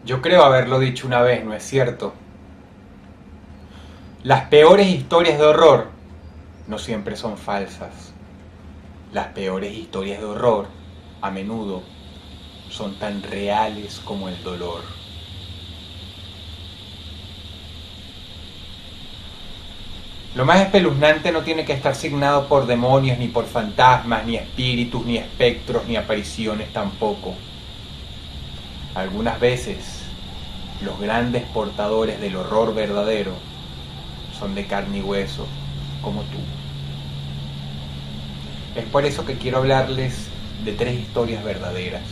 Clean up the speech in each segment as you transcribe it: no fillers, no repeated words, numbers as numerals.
Yo creo haberlo dicho una vez, ¿no es cierto? Las peores historias de horror no siempre son falsas. Las peores historias de horror, a menudo, son tan reales como el dolor. Lo más espeluznante no tiene que estar signado por demonios, ni por fantasmas, ni espíritus, ni espectros, ni apariciones tampoco. Algunas veces, los grandes portadores del horror verdadero son de carne y hueso, como tú. Es por eso que quiero hablarles de 3 historias verdaderas.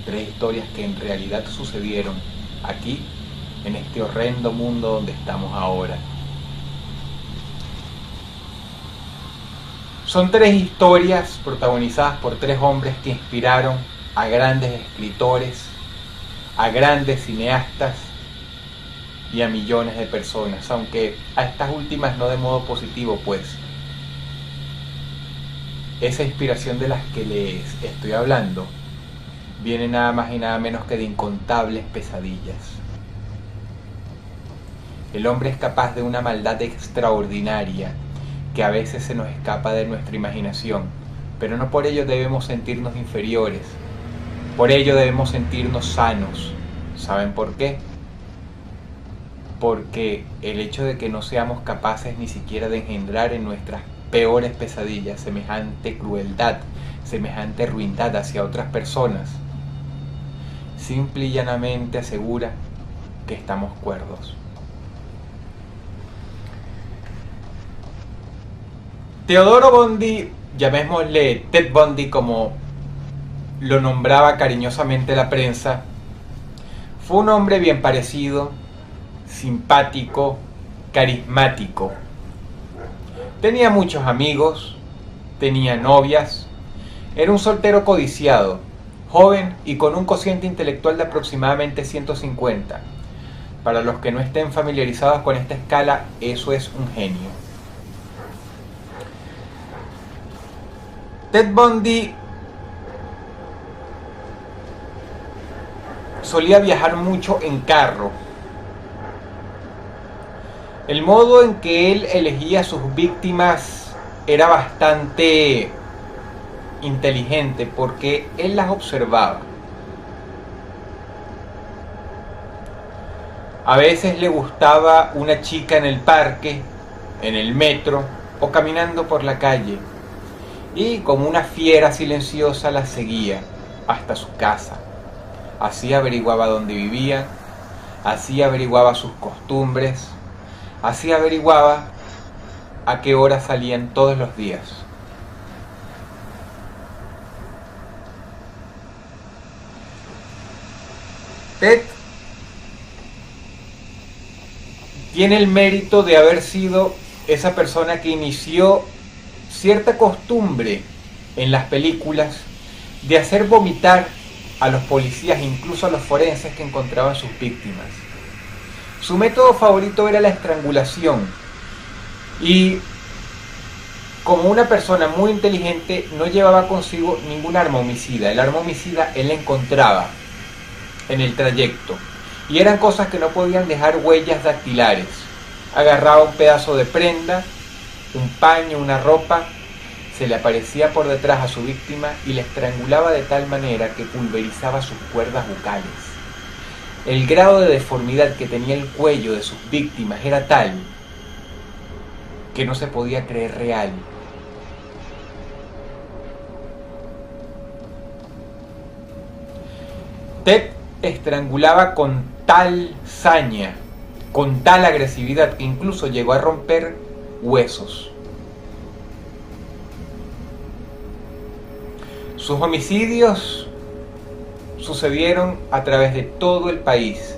3 historias que en realidad sucedieron aquí, en este horrendo mundo donde estamos ahora. Son 3 historias protagonizadas por 3 hombres que inspiraron a grandes escritores, a grandes cineastas y a millones de personas, aunque a estas últimas no de modo positivo, pues esa inspiración de las que les estoy hablando viene nada más y nada menos que de incontables pesadillas. El hombre es capaz de una maldad extraordinaria que a veces se nos escapa de nuestra imaginación, pero no por ello debemos sentirnos inferiores. Por ello debemos sentirnos sanos. ¿Saben por qué? Porque el hecho de que no seamos capaces ni siquiera de engendrar en nuestras peores pesadillas semejante crueldad, semejante ruindad hacia otras personas, simple y llanamente asegura que estamos cuerdos. Teodoro Bundy, llamémosle Ted Bundy como lo nombraba cariñosamente la prensa, fue un hombre bien parecido, simpático, carismático. Tenía muchos amigos, tenía novias, era un soltero codiciado, joven y con un cociente intelectual de aproximadamente 150. Para los que no estén familiarizados con esta escala, eso es un genio. Ted Bundy solía viajar mucho en carro. El modo en que él elegía a sus víctimas era bastante inteligente porque él las observaba. A veces le gustaba una chica en el parque, en el metro o caminando por la calle, y como una fiera silenciosa la seguía hasta su casa. Así averiguaba dónde vivían, así averiguaba sus costumbres, así averiguaba a qué hora salían todos los días. Ted tiene el mérito de haber sido esa persona que inició cierta costumbre en las películas de hacer vomitar a los policías, incluso a los forenses que encontraban sus víctimas. Su método favorito era la estrangulación, y como una persona muy inteligente no llevaba consigo ningún arma homicida. El arma homicida él la encontraba en el trayecto, y eran cosas que no podían dejar huellas dactilares. Agarraba un pedazo de prenda, un paño, una ropa, se le aparecía por detrás a su víctima y la estrangulaba de tal manera que pulverizaba sus cuerdas bucales. El grado de deformidad que tenía el cuello de sus víctimas era tal que no se podía creer real. Ted estrangulaba con tal saña, con tal agresividad, que incluso llegó a romper huesos. Sus homicidios sucedieron a través de todo el país,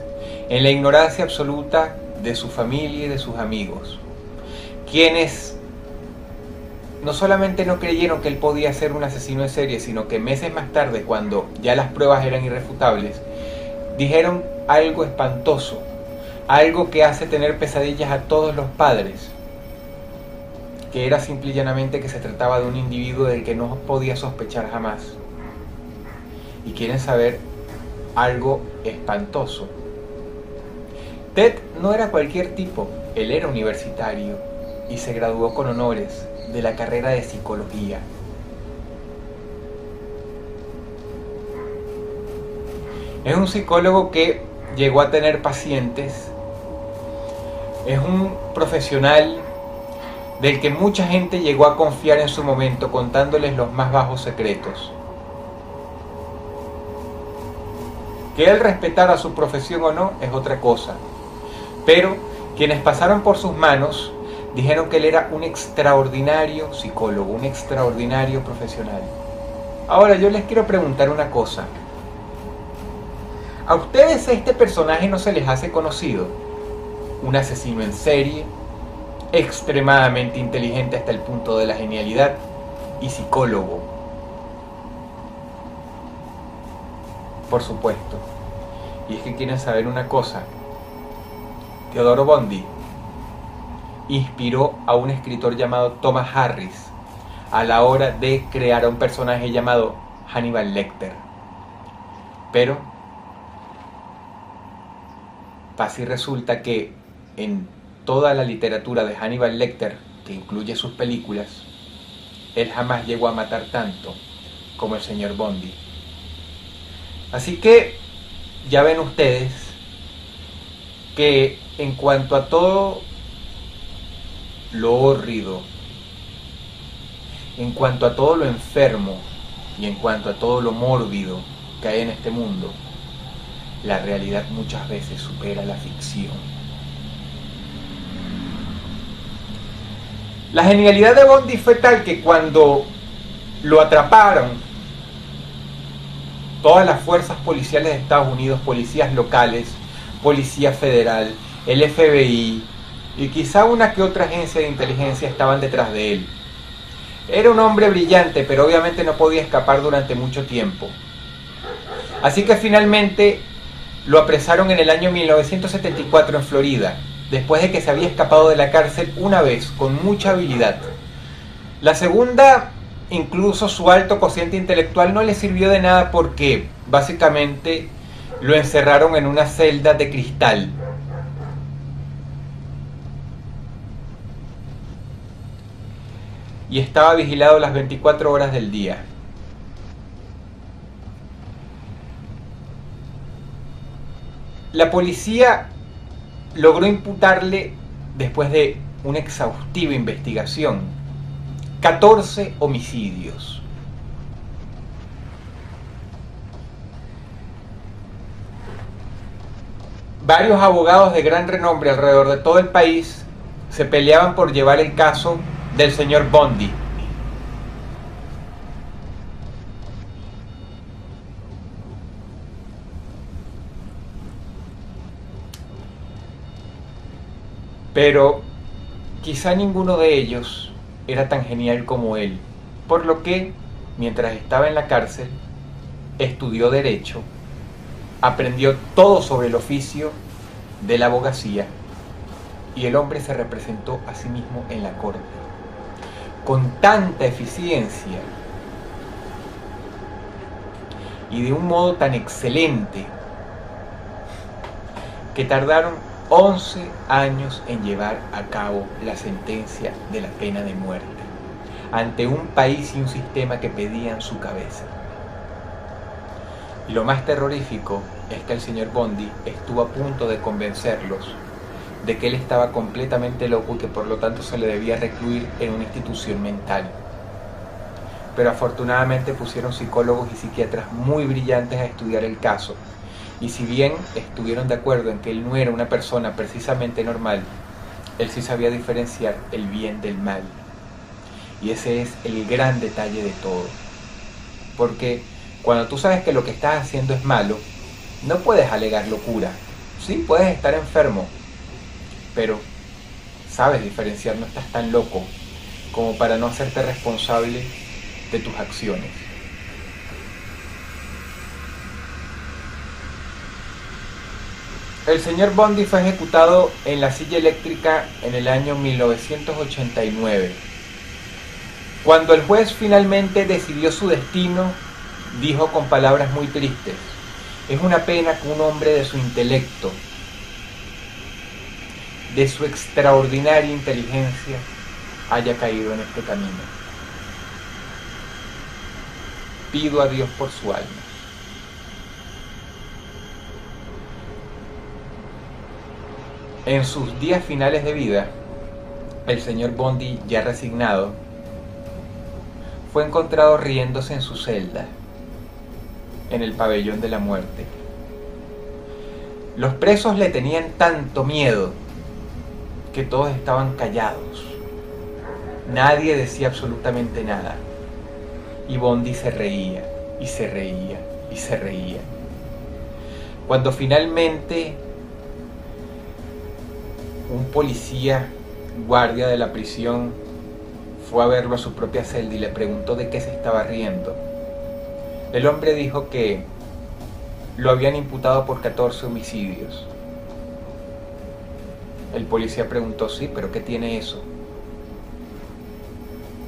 en la ignorancia absoluta de su familia y de sus amigos, quienes no solamente no creyeron que él podía ser un asesino en serie, sino que meses más tarde, cuando ya las pruebas eran irrefutables, dijeron algo espantoso, algo que hace tener pesadillas a todos los padres, que era simple y llanamente que se trataba de un individuo del que no podía sospechar jamás. Y quieren saber algo espantoso. Ted no era cualquier tipo, él era universitario y se graduó con honores de la carrera de psicología. Es un psicólogo que llegó a tener pacientes, es un profesional del que mucha gente llegó a confiar en su momento, contándoles los más bajos secretos. Que él respetara su profesión o no es otra cosa, pero quienes pasaron por sus manos dijeron que él era un extraordinario psicólogo, un extraordinario profesional. Ahora yo les quiero preguntar una cosa. ¿A ustedes este personaje no se les hace conocido? Un asesino en serie, extremadamente inteligente hasta el punto de la genialidad y psicólogo. Por supuesto. Y es que quieren saber una cosa. Teodoro Bondi inspiró a un escritor llamado Thomas Harris a la hora de crear a un personaje llamado Hannibal Lecter. Pero así resulta que en toda la literatura de Hannibal Lecter, que incluye sus películas, él jamás llegó a matar tanto como el señor Bondi. Así que ya ven ustedes que en cuanto a todo lo hórrido, en cuanto a todo lo enfermo y en cuanto a todo lo mórbido que hay en este mundo, la realidad muchas veces supera la ficción. La genialidad de Bondi fue tal que cuando lo atraparon, todas las fuerzas policiales de Estados Unidos, policías locales, policía federal, el FBI y quizá una que otra agencia de inteligencia estaban detrás de él. Era un hombre brillante, pero obviamente no podía escapar durante mucho tiempo. Así que finalmente lo apresaron en el año 1974 en Florida, después de que se había escapado de la cárcel una vez, con mucha habilidad. La segunda, incluso su alto cociente intelectual no le sirvió de nada porque, básicamente, lo encerraron en una celda de cristal. Y estaba vigilado las 24 horas del día. La policía logró imputarle, después de una exhaustiva investigación, 14 homicidios. Varios abogados de gran renombre alrededor de todo el país se peleaban por llevar el caso del señor Bondi. Pero quizá ninguno de ellos era tan genial como él, por lo que, mientras estaba en la cárcel, estudió Derecho, aprendió todo sobre el oficio de la abogacía y el hombre se representó a sí mismo en la corte con tanta eficiencia y de un modo tan excelente que tardaron 11 años en llevar a cabo la sentencia de la pena de muerte ante un país y un sistema que pedían su cabeza. Y lo más terrorífico es que el señor Bondi estuvo a punto de convencerlos de que él estaba completamente loco y que por lo tanto se le debía recluir en una institución mental. Pero afortunadamente pusieron psicólogos y psiquiatras muy brillantes a estudiar el caso. Y si bien estuvieron de acuerdo en que él no era una persona precisamente normal, él sí sabía diferenciar el bien del mal. Y ese es el gran detalle de todo. porque cuando tú sabes que lo que estás haciendo es malo, no puedes alegar locura. Sí, puedes estar enfermo, pero sabes diferenciar, no estás tan loco como para no hacerte responsable de tus acciones. El señor Bundy fue ejecutado en la silla eléctrica en el año 1989. Cuando el juez finalmente decidió su destino, dijo con palabras muy tristes: es una pena que un hombre de su intelecto, de su extraordinaria inteligencia, haya caído en este camino. Pido a Dios por su alma. En sus días finales de vida, el señor Bundy, ya resignado, fue encontrado riéndose en su celda, en el pabellón de la muerte. Los presos le tenían tanto miedo que todos estaban callados. Nadie decía absolutamente nada. Y Bundy se reía, y se reía, y se reía. Cuando finalmente un policía, guardia de la prisión, fue a verlo a su propia celda y le preguntó de qué se estaba riendo, el hombre dijo que lo habían imputado por 14 homicidios. El policía preguntó: sí, pero ¿qué tiene eso?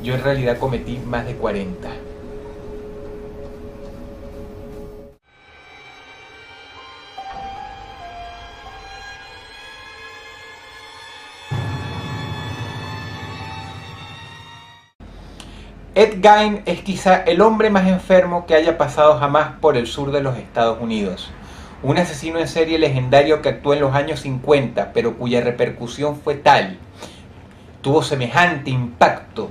Yo en realidad cometí más de 40. Ed Gein es quizá el hombre más enfermo que haya pasado jamás por el sur de los Estados Unidos. Un asesino en serie legendario que actuó en los años 50, pero cuya repercusión fue tal, tuvo semejante impacto,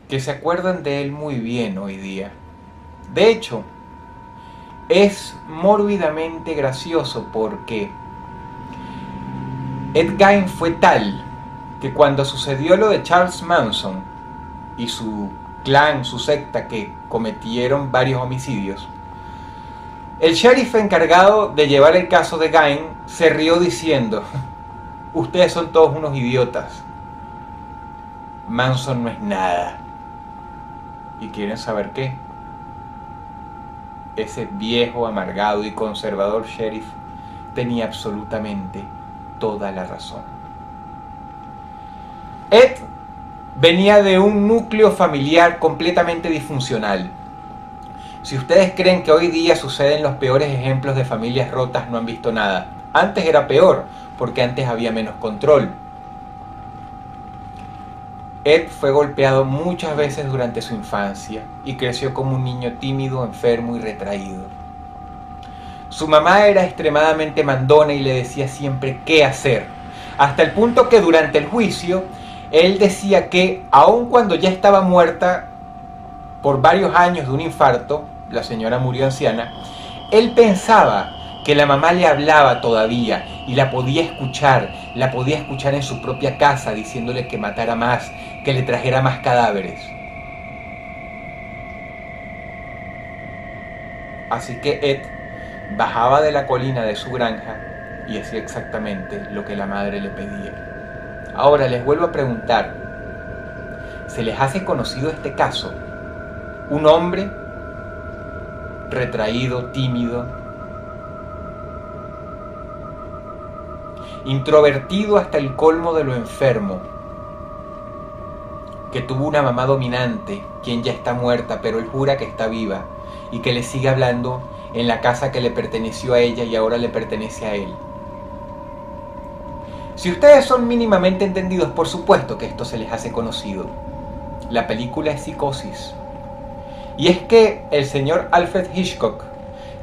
que se acuerdan de él muy bien hoy día. De hecho, es mórbidamente gracioso porque Ed Gein fue tal que cuando sucedió lo de Charles Manson y su clan, su secta, que cometieron varios homicidios, el sheriff encargado de llevar el caso de Gein se rió diciendo: ustedes son todos unos idiotas, Manson no es nada. ¿Y quieren saber qué? Ese viejo, amargado y conservador sheriff tenía absolutamente toda la razón. Ed venía de un núcleo familiar completamente disfuncional. Si ustedes creen que hoy día suceden los peores ejemplos de familias rotas, no han visto nada. Antes era peor, porque antes había menos control. Ed fue golpeado muchas veces durante su infancia y creció como un niño tímido, enfermo y retraído. Su mamá era extremadamente mandona y le decía siempre qué hacer, hasta el punto que durante el juicio él decía que, aun cuando ya estaba muerta por varios años de un infarto, la señora murió anciana, él pensaba que la mamá le hablaba todavía y la podía escuchar en su propia casa diciéndole que matara más, que le trajera más cadáveres. Así que Ed bajaba de la colina de su granja y hacía exactamente lo que la madre le pedía. Ahora les vuelvo a preguntar, ¿se les hace conocido este caso? Un hombre retraído, tímido, introvertido hasta el colmo de lo enfermo, que tuvo una mamá dominante, quien ya está muerta, pero él jura que está viva y que le sigue hablando en la casa que le perteneció a ella y ahora le pertenece a él. Si ustedes son mínimamente entendidos, por supuesto que esto se les hace conocido. La película es Psicosis. Y es que el señor Alfred Hitchcock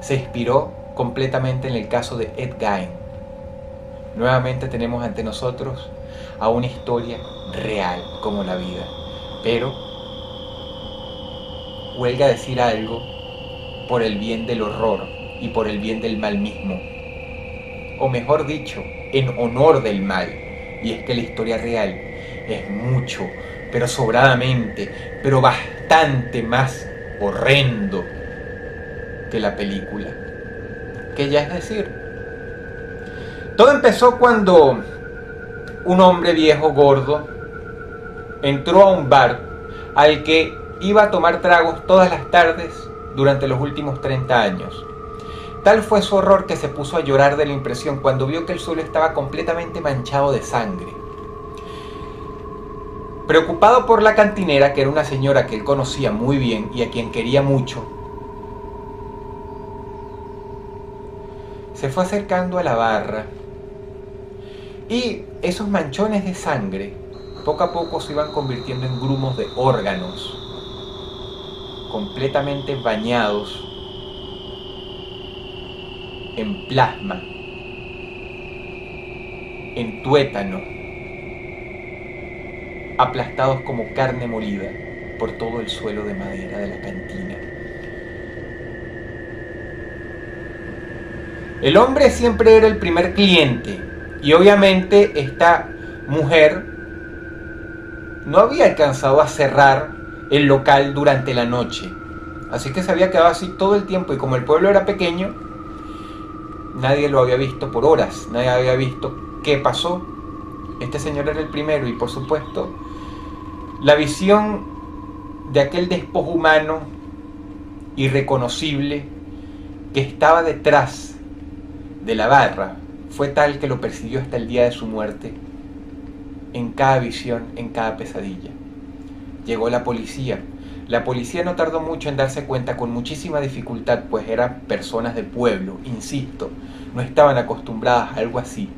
se inspiró completamente en el caso de Ed Gein. Nuevamente tenemos ante nosotros a una historia real como la vida. Pero huelga decir algo por el bien del horror y por el bien del mal mismo. O mejor dicho, en honor del mal. Y es que la historia real es mucho, pero sobradamente, pero bastante más horrendo que la película. Que ya es decir, todo empezó cuando un hombre viejo gordo entró a un bar al que iba a tomar tragos todas las tardes durante los últimos 30 años. Tal fue su horror que se puso a llorar de la impresión cuando vio que el suelo estaba completamente manchado de sangre. Preocupado por la cantinera, que era una señora que él conocía muy bien y a quien quería mucho, se fue acercando a la barra y esos manchones de sangre poco a poco se iban convirtiendo en grumos de órganos completamente bañados en plasma, en tuétano, aplastados como carne molida por todo el suelo de madera de la cantina. El hombre siempre era el primer cliente y obviamente esta mujer no había alcanzado a cerrar el local durante la noche, así que se había quedado así todo el tiempo y como el pueblo era pequeño, nadie lo había visto por horas, nadie había visto qué pasó. Este señor era el primero y por supuesto la visión de aquel despojo humano irreconocible que estaba detrás de la barra fue tal que lo persiguió hasta el día de su muerte, en cada visión, en cada pesadilla. Llegó la policía. La policía no tardó mucho en darse cuenta, con muchísima dificultad, pues eran personas de pueblo, insisto, no estaban acostumbradas a algo así.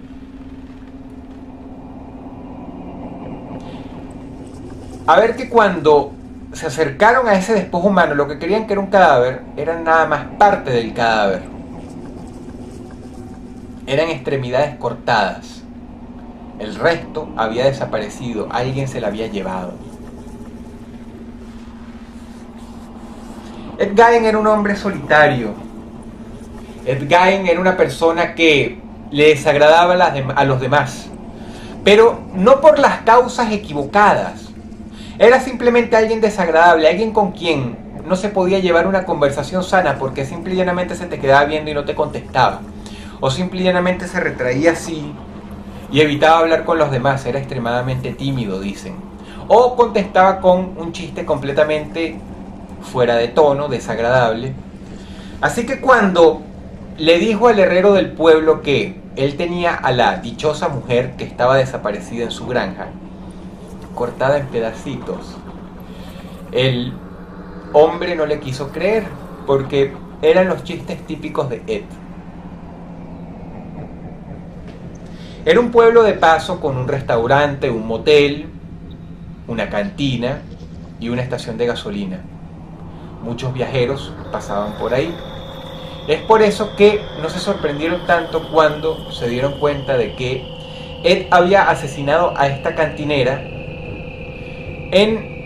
A ver que cuando se acercaron a ese despojo humano, lo que creían que era un cadáver, eran nada más parte del cadáver. Eran extremidades cortadas. El resto había desaparecido, alguien se la había llevado. Ed Gein era un hombre solitario. Ed Gein era una persona que le desagradaba a los demás, pero no por las causas equivocadas. Era simplemente alguien desagradable, alguien con quien no se podía llevar una conversación sana porque simple y llanamente se te quedaba viendo y no te contestaba. O simple y llanamente se retraía así y evitaba hablar con los demás, era extremadamente tímido, dicen. O contestaba con un chiste completamente fuera de tono, desagradable. Así que cuando le dijo al herrero del pueblo que él tenía a la dichosa mujer que estaba desaparecida en su granja, cortada en pedacitos, el hombre no le quiso creer, porque eran los chistes típicos de Ed. Era un pueblo de paso con un restaurante, un motel, una cantina y una estación de gasolina. Muchos viajeros pasaban por ahí. Es por eso que no se sorprendieron tanto cuando se dieron cuenta de que Ed había asesinado a esta cantinera en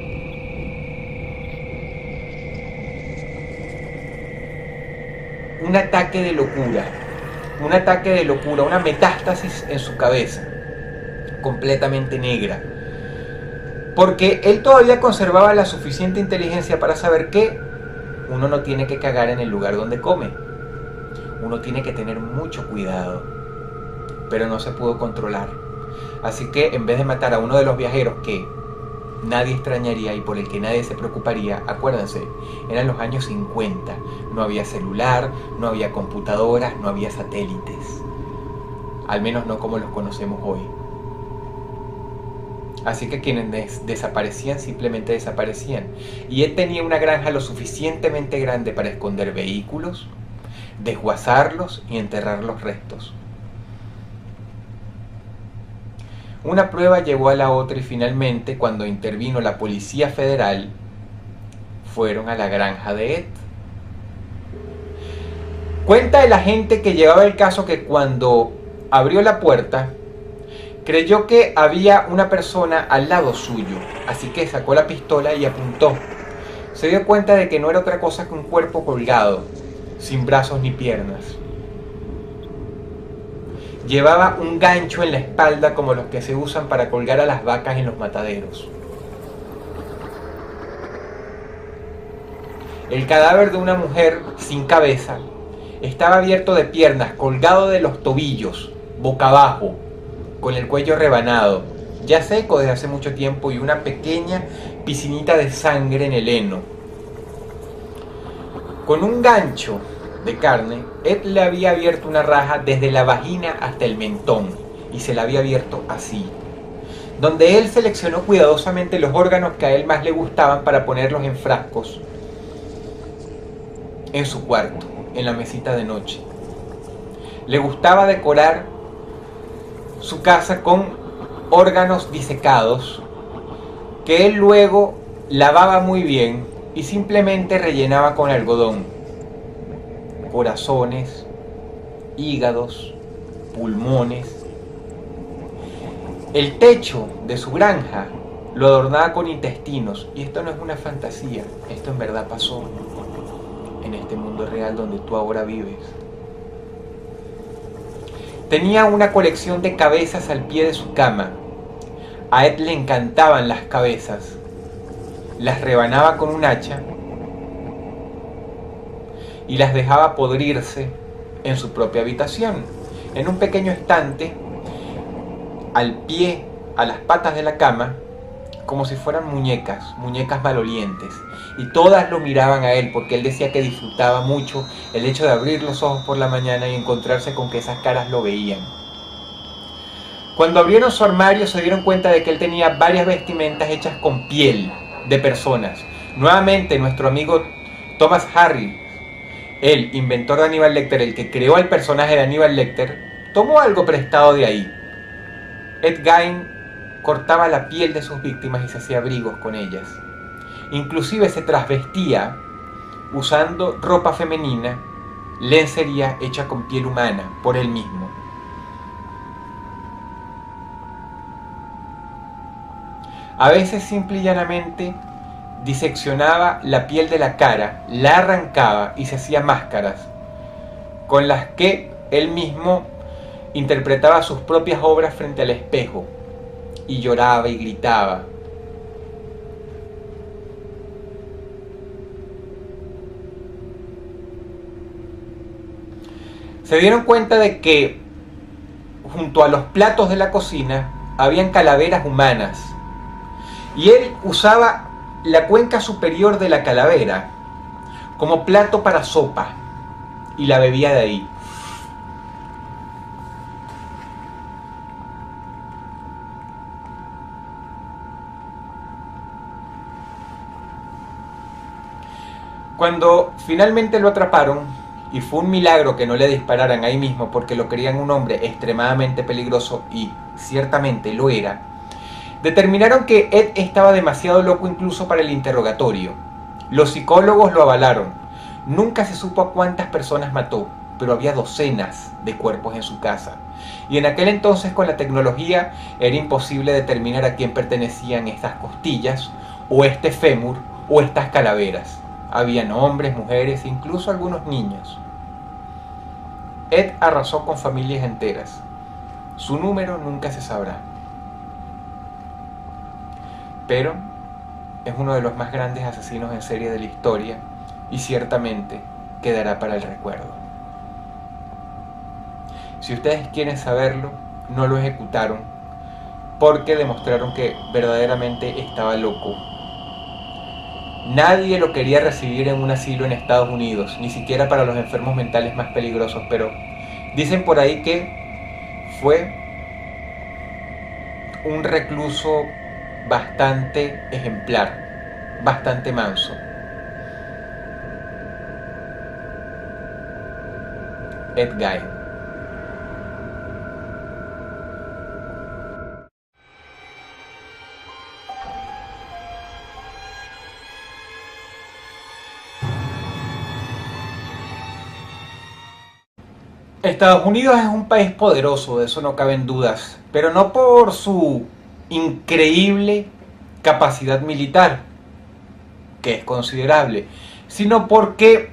un ataque de locura, una metástasis en su cabeza, completamente negra. Porque él todavía conservaba la suficiente inteligencia para saber que uno no tiene que cagar en el lugar donde come. Uno tiene que tener mucho cuidado. Pero no se pudo controlar. Así que en vez de matar a uno de los viajeros que nadie extrañaría y por el que nadie se preocuparía, acuérdense, eran los años 50. No había celular, no había computadoras, no había satélites. Al menos no como los conocemos hoy. Así que quienes desaparecían simplemente desaparecían. Y él tenía una granja lo suficientemente grande para esconder vehículos, desguazarlos y enterrar los restos. Una prueba llevó a la otra y finalmente, cuando intervino la Policía Federal, fueron a la granja de Ed. Cuenta el agente que llevaba el caso que cuando abrió la puerta, creyó que había una persona al lado suyo, así que sacó la pistola y apuntó. Se dio cuenta de que no era otra cosa que un cuerpo colgado, sin brazos ni piernas. Llevaba un gancho en la espalda como los que se usan para colgar a las vacas en los mataderos. El cadáver de una mujer sin cabeza estaba abierto de piernas, colgado de los tobillos, boca abajo, con el cuello rebanado, ya seco desde hace mucho tiempo, y una pequeña piscinita de sangre en el heno. Con un gancho de carne, Ed le había abierto una raja desde la vagina hasta el mentón, y se la había abierto así, donde él seleccionó cuidadosamente los órganos que a él más le gustaban para ponerlos en frascos en su cuarto, en la mesita de noche. Le gustaba decorar su casa con órganos disecados que él luego lavaba muy bien y simplemente rellenaba con algodón. Corazones, hígados, pulmones. El techo de su granja lo adornaba con intestinos, y esto no es una fantasía, esto en verdad pasó en este mundo real donde tú ahora vives. Tenía una colección de cabezas al pie de su cama. A Ed le encantaban las cabezas. Las rebanaba con un hacha y las dejaba podrirse en su propia habitación, en un pequeño estante al pie, a las patas de la cama, como si fueran muñecas malolientes, y todas lo miraban a él porque él decía que disfrutaba mucho el hecho de abrir los ojos por la mañana y encontrarse con que esas caras lo veían. Cuando abrieron su armario se dieron cuenta de que él tenía varias vestimentas hechas con piel de personas. Nuevamente nuestro amigo Thomas Harris, el inventor de Hannibal Lecter, el que creó el personaje de Hannibal Lecter, tomó algo prestado de ahí. Ed Gein cortaba la piel de sus víctimas y se hacía abrigos con ellas. Inclusive se trasvestía usando ropa femenina, lencería hecha con piel humana por él mismo. A veces simple y llanamente diseccionaba la piel de la cara, la arrancaba y se hacía máscaras, con las que él mismo interpretaba sus propias obras frente al espejo, y lloraba y gritaba. Se dieron cuenta de que junto a los platos de la cocina habían calaveras humanas, y él usaba la cuenca superior de la calavera como plato para sopa y la bebía de ahí. Cuando finalmente lo atraparon, y fue un milagro que no le dispararan ahí mismo porque lo creían un hombre extremadamente peligroso, y ciertamente lo era, determinaron que Ed estaba demasiado loco incluso para el interrogatorio. Los psicólogos lo avalaron. Nunca se supo a cuántas personas mató, pero había docenas de cuerpos en su casa. Y en aquel entonces, con la tecnología, era imposible determinar a quién pertenecían estas costillas, o este fémur, o estas calaveras. Habían hombres, mujeres, incluso algunos niños. Ed arrasó con familias enteras. Su número nunca se sabrá. Pero es uno de los más grandes asesinos en serie de la historia, y ciertamente quedará para el recuerdo. Si ustedes quieren saberlo, no lo ejecutaron porque demostraron que verdaderamente estaba loco. Nadie lo quería recibir en un asilo en Estados Unidos, ni siquiera para los enfermos mentales más peligrosos, pero dicen por ahí que fue un recluso bastante ejemplar, bastante manso. Ed Gein. Estados Unidos es un país poderoso, de eso no caben dudas, pero no por su increíble capacidad militar, que es considerable, sino porque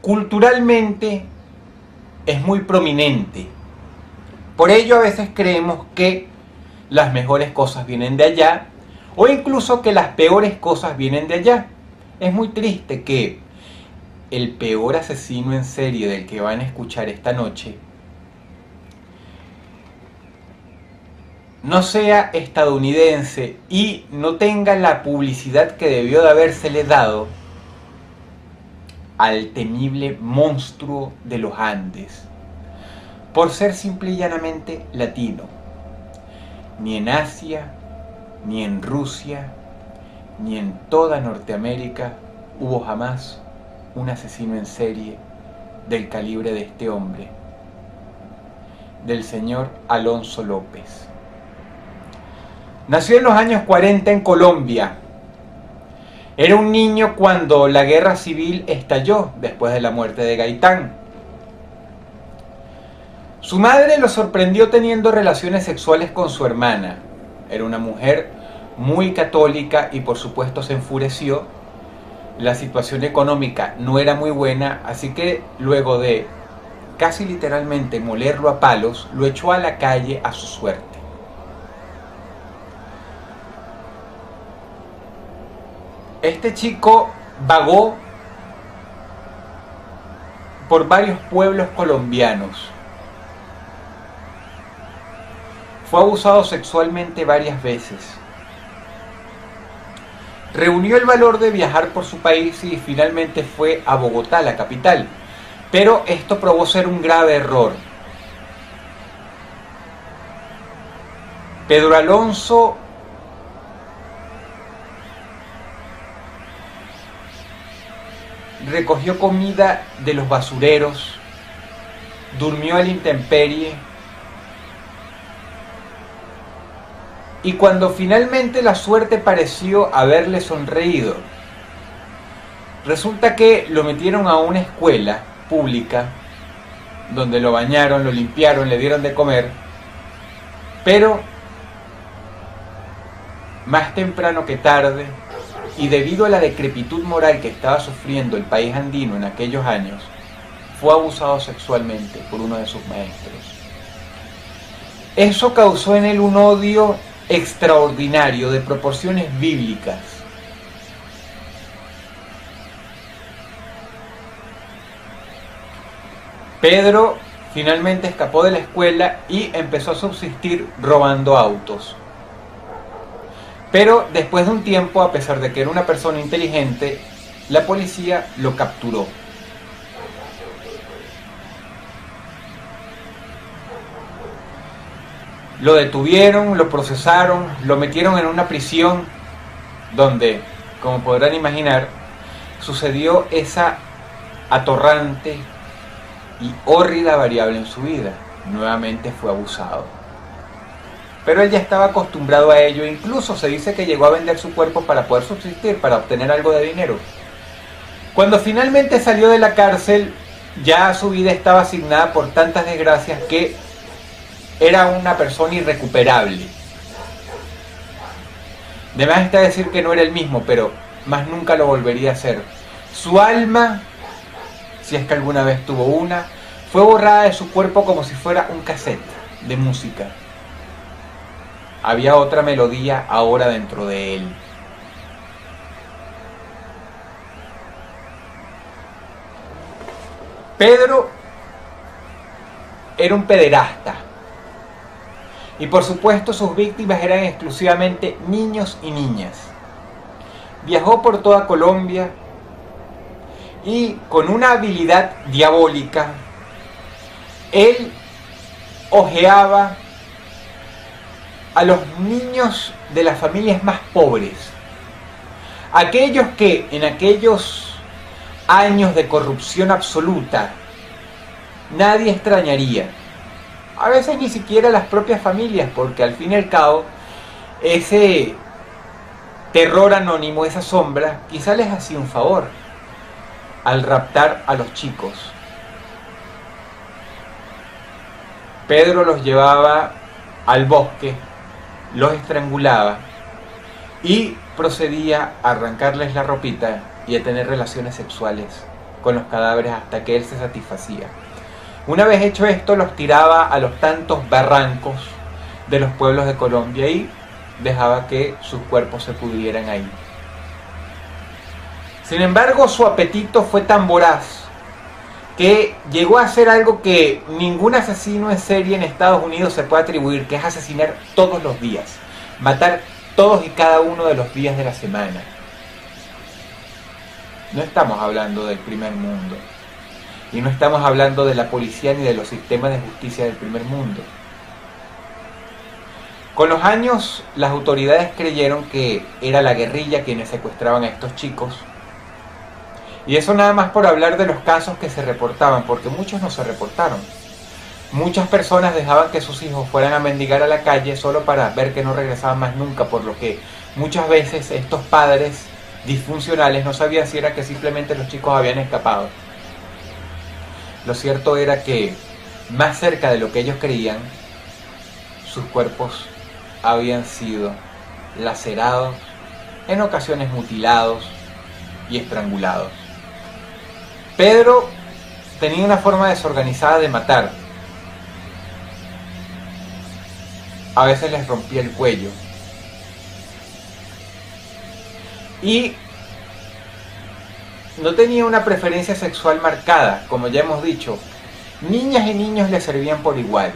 culturalmente es muy prominente. Por ello a veces creemos que las mejores cosas vienen de allá o incluso que las peores cosas vienen de allá. Es muy triste que el peor asesino en serie del que van a escuchar esta noche no sea estadounidense y no tenga la publicidad que debió de habérsele dado al temible monstruo de los Andes, por ser simple y llanamente latino. Ni en Asia, ni en Rusia, ni en toda Norteamérica hubo jamás un asesino en serie del calibre de este hombre, del señor Alonso López. Nació en los años 40 en Colombia. Era un niño cuando la guerra civil estalló después de la muerte de Gaitán. Su madre lo sorprendió teniendo relaciones sexuales con su hermana. Era una mujer muy católica y por supuesto se enfureció. La situación económica no era muy buena, así que luego de casi literalmente molerlo a palos, lo echó a la calle a su suerte. Este chico vagó por varios pueblos colombianos. Fue abusado sexualmente varias veces. Reunió el valor de viajar por su país y finalmente fue a Bogotá, la capital. Pero esto probó ser un grave error. Pedro Alonso recogió comida de los basureros, durmió a la intemperie, y cuando finalmente la suerte pareció haberle sonreído, resulta que lo metieron a una escuela pública, donde lo bañaron, lo limpiaron, le dieron de comer, pero más temprano que tarde, y debido a la decrepitud moral que estaba sufriendo el país andino en aquellos años, fue abusado sexualmente por uno de sus maestros. Eso causó en él un odio extraordinario de proporciones bíblicas. Pedro finalmente escapó de la escuela y empezó a subsistir robando autos. Pero después de un tiempo, a pesar de que era una persona inteligente, la policía lo capturó. Lo detuvieron, lo procesaron, lo metieron en una prisión donde, como podrán imaginar, sucedió esa atorrante y hórrida variable en su vida. Nuevamente fue abusado. Pero él ya estaba acostumbrado a ello, incluso se dice que llegó a vender su cuerpo para poder subsistir, para obtener algo de dinero. Cuando finalmente salió de la cárcel, ya su vida estaba asignada por tantas desgracias que era una persona irrecuperable. De más está decir que no era el mismo, pero más nunca lo volvería a hacer. Su alma, si es que alguna vez tuvo una, fue borrada de su cuerpo como si fuera un cassette de música. Había otra melodía ahora dentro de él. Pedro era un pederasta. Y por supuesto sus víctimas eran exclusivamente niños y niñas. Viajó por toda Colombia y con una habilidad diabólica, él ojeaba a los niños de las familias más pobres, aquellos que en aquellos años de corrupción absoluta nadie extrañaría, a veces ni siquiera las propias familias, porque al fin y al cabo ese terror anónimo, esa sombra, quizá les hacía un favor al raptar a los chicos. Pedro los llevaba al bosque, los estrangulaba y procedía a arrancarles la ropita y a tener relaciones sexuales con los cadáveres hasta que él se satisfacía. Una vez hecho esto, los tiraba a los tantos barrancos de los pueblos de Colombia y dejaba que sus cuerpos se pudrieran ahí. Sin embargo, su apetito fue tan voraz que llegó a hacer algo que ningún asesino en serie en Estados Unidos se puede atribuir, que es asesinar todos los días, matar todos y cada uno de los días de la semana. No estamos hablando del primer mundo, y no estamos hablando de la policía ni de los sistemas de justicia del primer mundo. Con los años, las autoridades creyeron que era la guerrilla quienes secuestraban a estos chicos. Y eso nada más por hablar de los casos que se reportaban, porque muchos no se reportaron. Muchas personas dejaban que sus hijos fueran a mendigar a la calle solo para ver que no regresaban más nunca, por lo que muchas veces estos padres disfuncionales no sabían si era que simplemente los chicos habían escapado. Lo cierto era que, más cerca de lo que ellos creían, sus cuerpos habían sido lacerados, en ocasiones mutilados y estrangulados. Pedro tenía una forma desorganizada de matar. A veces les rompía el cuello. Y no tenía una preferencia sexual marcada, como ya hemos dicho. Niñas y niños le servían por igual.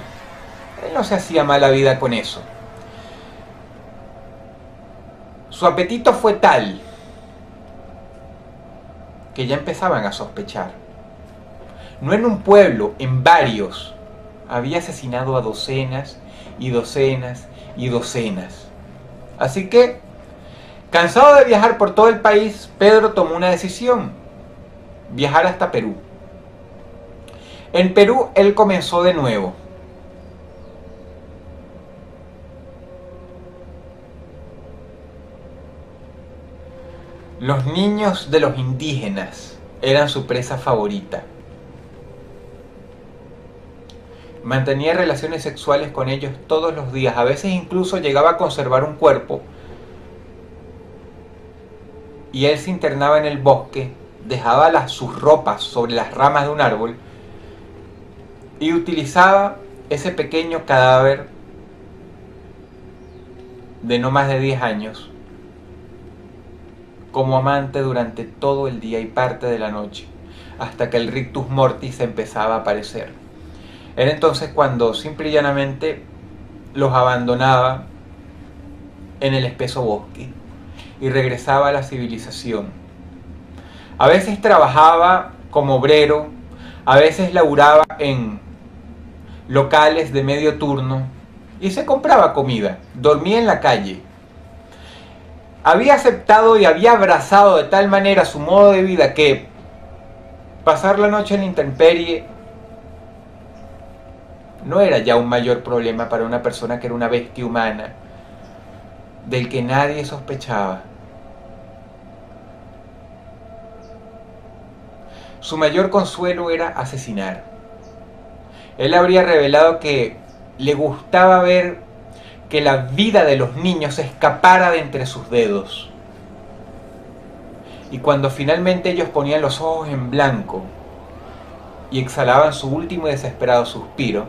Él no se hacía mala vida con eso. Su apetito fue tal que ya empezaban a sospechar. No en un pueblo, en varios. Había asesinado a docenas y docenas y docenas. Así que, cansado de viajar por todo el país, Pedro tomó una decisión: viajar hasta Perú. En Perú él comenzó de nuevo. Los niños de los indígenas eran su presa favorita. Mantenía relaciones sexuales con ellos todos los días. A veces incluso llegaba a conservar un cuerpo. Y él se internaba en el bosque, dejaba sus ropas sobre las ramas de un árbol y utilizaba ese pequeño cadáver de no más de 10 años como amante durante todo el día y parte de la noche, hasta que el rictus mortis empezaba a aparecer. Era entonces cuando simple y llanamente los abandonaba en el espeso bosque y regresaba a la civilización. A veces trabajaba como obrero, a veces laburaba en locales de medio turno y se compraba comida, dormía en la calle. Había aceptado y había abrazado de tal manera su modo de vida que pasar la noche en la intemperie no era ya un mayor problema para una persona que era una bestia humana del que nadie sospechaba. Su mayor consuelo era asesinar. Él habría revelado que le gustaba ver que la vida de los niños escapara de entre sus dedos. Y cuando finalmente ellos ponían los ojos en blanco y exhalaban su último y desesperado suspiro,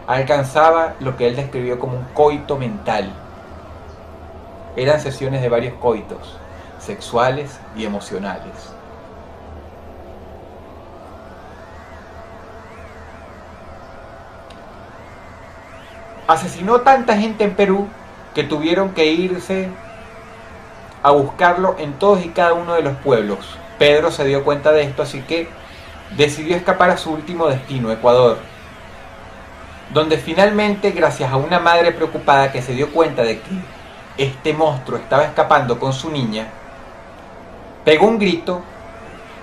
alcanzaba lo que él describió como un coito mental. Eran sesiones de varios coitos, sexuales y emocionales. Asesinó tanta gente en Perú que tuvieron que irse a buscarlo en todos y cada uno de los pueblos. Pedro se dio cuenta de esto, así que decidió escapar a su último destino, Ecuador, donde finalmente, gracias a una madre preocupada que se dio cuenta de que este monstruo estaba escapando con su niña, pegó un grito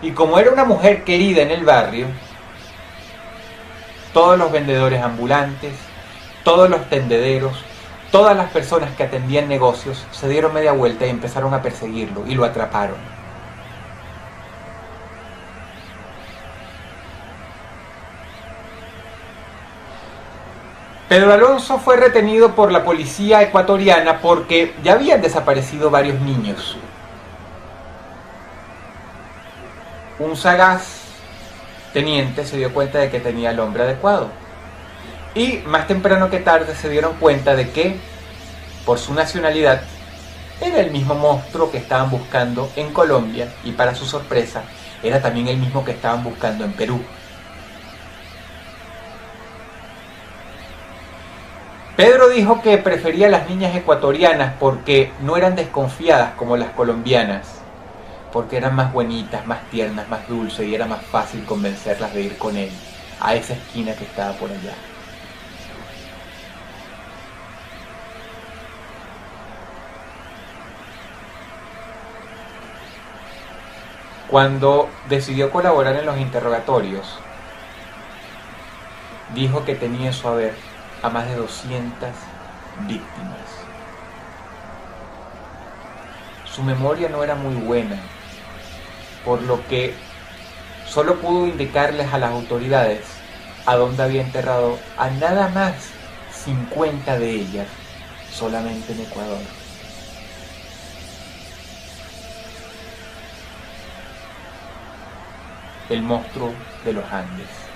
y, como era una mujer querida en el barrio, todos los vendedores ambulantes, todos los tendederos, todas las personas que atendían negocios se dieron media vuelta y empezaron a perseguirlo y lo atraparon. Pedro Alonso fue retenido por la policía ecuatoriana porque ya habían desaparecido varios niños. Un sagaz teniente se dio cuenta de que tenía al hombre adecuado. Y más temprano que tarde se dieron cuenta de que, por su nacionalidad, era el mismo monstruo que estaban buscando en Colombia y, para su sorpresa, era también el mismo que estaban buscando en Perú. Pedro dijo que prefería las niñas ecuatorianas porque no eran desconfiadas como las colombianas, porque eran más bonitas, más tiernas, más dulces y era más fácil convencerlas de ir con él a esa esquina que estaba por allá. Cuando decidió colaborar en los interrogatorios, dijo que tenía en su haber a más de 200 víctimas. Su memoria no era muy buena, por lo que solo pudo indicarles a las autoridades a dónde había enterrado a nada más 50 de ellas, solamente en Ecuador. El monstruo de los Andes.